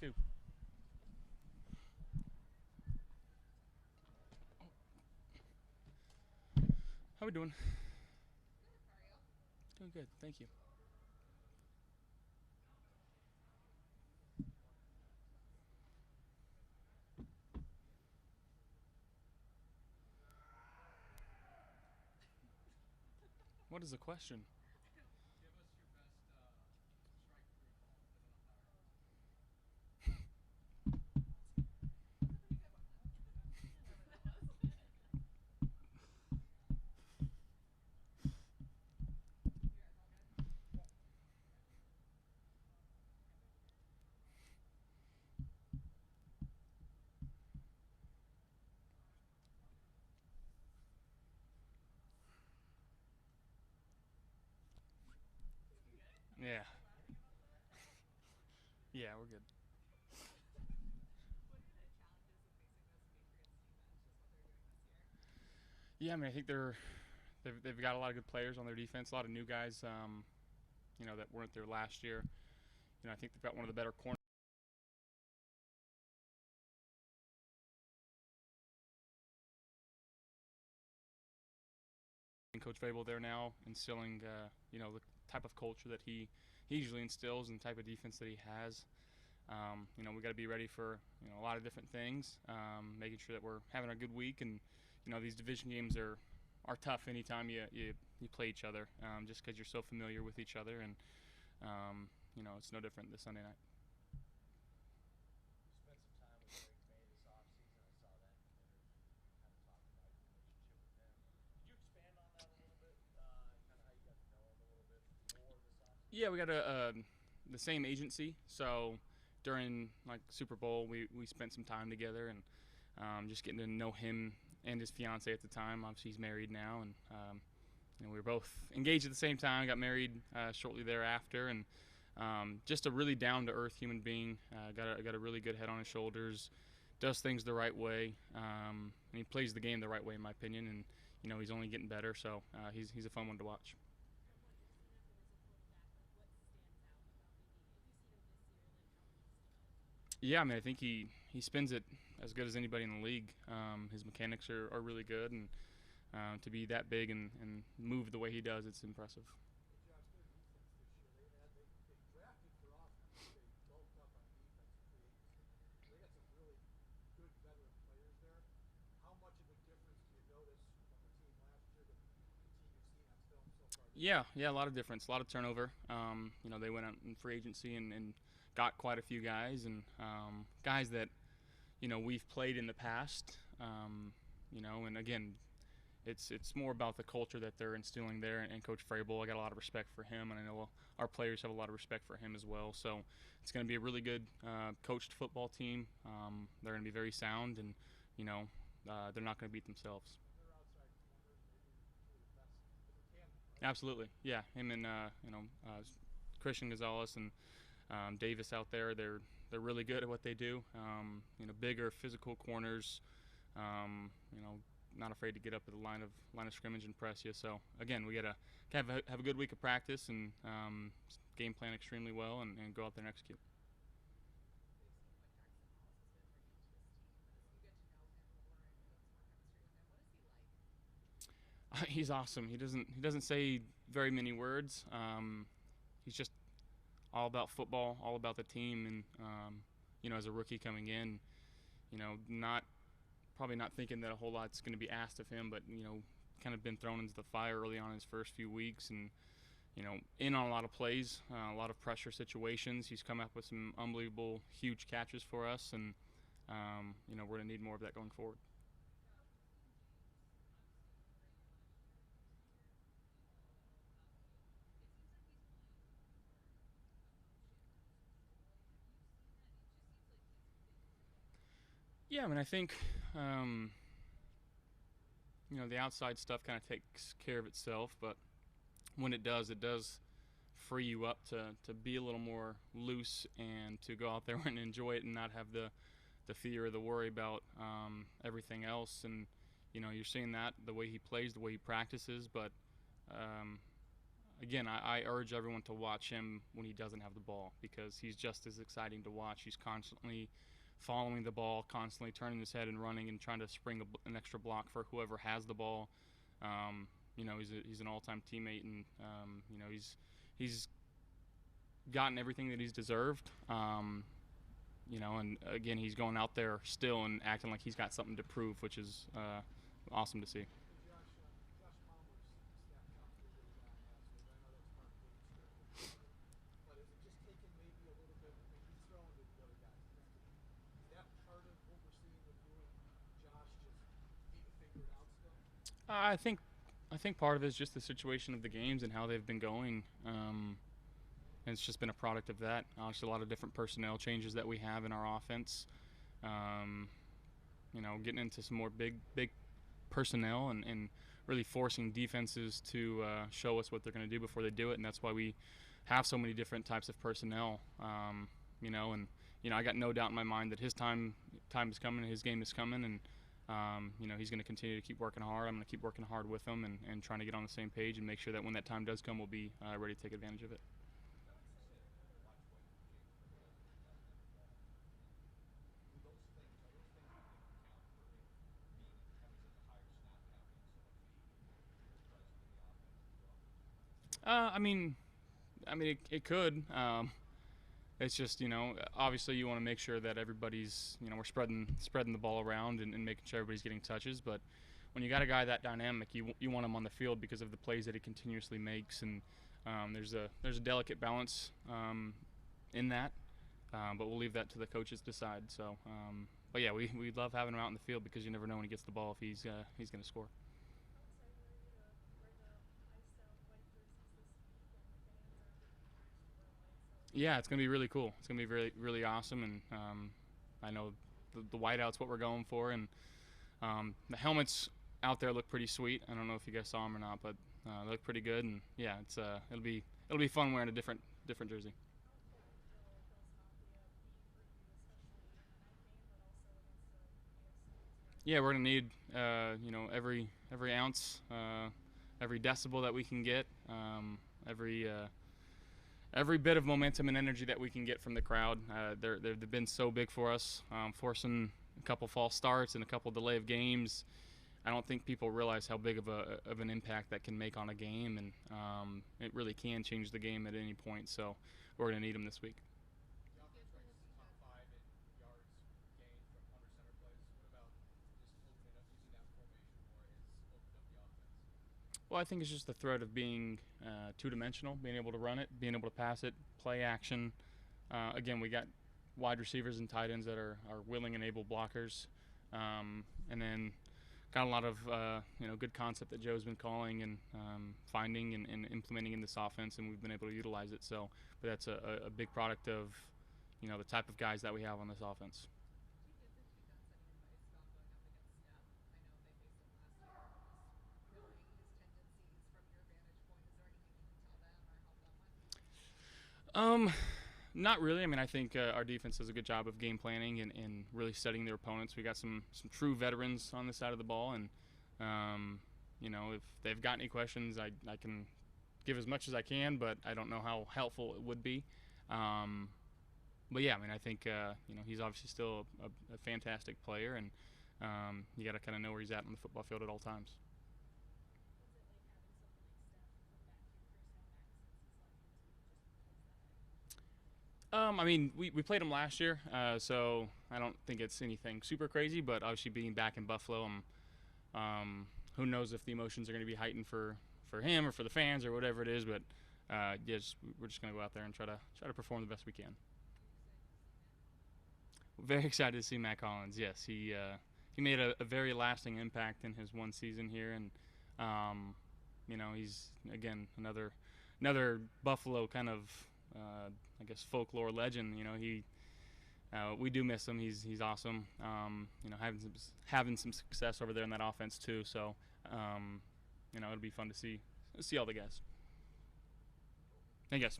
too. How we doing? Doing good, thank you. What is the question? Yeah. Yeah, we're good. Yeah, I mean, I think they've got a lot of good players on their defense, a lot of new guys, that weren't there last year. I think they've got one of the better corners. Coach Fable there now, instilling, the type of culture that he usually instills and the type of defense that he has. We got to be ready for a lot of different things, making sure that we're having a good week. And these division games are tough anytime you play each other, just because you're so familiar with each other. And it's no different this Sunday night. Yeah, we got the same agency, so during like Super Bowl, we spent some time together and just getting to know him and his fiance at the time. Obviously, he's married now, and we were both engaged at the same time. Got married shortly thereafter, and just a really down to earth human being. Got a really good head on his shoulders. Does things the right way, and he plays the game the right way, in my opinion. And he's only getting better, so he's a fun one to watch. Yeah, I mean, I think he spins it as good as anybody in the league. His mechanics are really good, and to be that big and move the way he does, it's impressive. Yeah, a lot of difference, a lot of turnover. They went out in free agency and got quite a few guys, and guys that we've played in the past. And again, it's more about the culture that they're instilling there. And Coach Frable, I got a lot of respect for him, and I know our players have a lot of respect for him as well. So it's going to be a really good coached football team. They're going to be very sound, and they're not going to beat themselves. Absolutely, yeah. Him and Christian Gonzalez and Davis out there. They're really good at what they do. Bigger physical corners. Not afraid to get up at the line of scrimmage and press you. So again, we gotta have a good week of practice and game plan extremely well and go out there and execute. He's awesome. He doesn't say very many words. He's just all about football, all about the team, and as a rookie coming in, not probably not thinking that a whole lot's going to be asked of him, but kind of been thrown into the fire early on in his first few weeks, and in on a lot of plays, a lot of pressure situations. He's come up with some unbelievable, huge catches for us, and we're going to need more of that going forward. Yeah, I mean, I think the outside stuff kind of takes care of itself, but when it does free you up to be a little more loose and to go out there and enjoy it and not have the fear or the worry about everything else. And you're seeing that the way he plays, the way he practices. But again, I urge everyone to watch him when he doesn't have the ball, because he's just as exciting to watch. He's constantly following the ball, constantly turning his head and running and trying to spring an extra block for whoever has the ball. He's an all-time teammate, and he's gotten everything that he's deserved. And again, he's going out there still and acting like he's got something to prove, which is awesome to see. I think part of it is just the situation of the games and how they've been going. And it's just been a product of that. Obviously, a lot of different personnel changes that we have in our offense. Getting into some more big personnel and really forcing defenses to show us what they're going to do before they do it. And that's why we have so many different types of personnel. I got no doubt in my mind that his time is coming, his game is coming, and he's going to continue to keep working hard. I'm going to keep working hard with him and trying to get on the same page and make sure that when that time does come, we'll be ready to take advantage of it. It could. It's just, obviously you want to make sure that everybody's, we're spreading the ball around and making sure everybody's getting touches. But when you got a guy that dynamic, you want him on the field because of the plays that he continuously makes. And there's a delicate balance in that. But we'll leave that to the coaches to decide. So, but yeah, we love having him out in the field because you never know when he gets the ball if he's going to score. Yeah, it's going to be really cool. It's going to be really, really awesome, and I know the whiteout's what we're going for, and the helmets out there look pretty sweet. I don't know if you guys saw them or not, but they look pretty good, and yeah, it'll be fun wearing a different jersey. Yeah, we're going to need every ounce, every decibel that we can get, every bit of momentum and energy that we can get from the crowd. They've been so big for us, forcing a couple false starts and a couple delay of games. I don't think people realize how big of an impact that can make on a game, and it really can change the game at any point. So we're going to need them this week. Well, I think it's just the threat of being two-dimensional, being able to run it, being able to pass it, play action. Again, we got wide receivers and tight ends that are willing and able blockers, and then got a lot of good concept that Joe's been calling and finding and implementing in this offense, and we've been able to utilize it. So, but that's a big product of the type of guys that we have on this offense. Not really. I think our defense does a good job of game planning and really studying their opponents. We got some true veterans on this side of the ball, and if they've got any questions, I can give as much as I can, but I don't know how helpful it would be. But yeah, I think he's obviously still a fantastic player, and you got to kind of know where he's at on the football field at all times. We played him last year, so I don't think it's anything super crazy. But obviously, being back in Buffalo, who knows if the emotions are going to be heightened for him or for the fans or whatever it is. But we're just going to go out there and try to perform the best we can. Very excited to see Matt Collins. Yes, he made a very lasting impact in his one season here, and he's again another Buffalo kind of. I guess folklore legend. We do miss him. He's awesome. Having some success over there in that offense too. So, it'll be fun to see all the guys. I guess.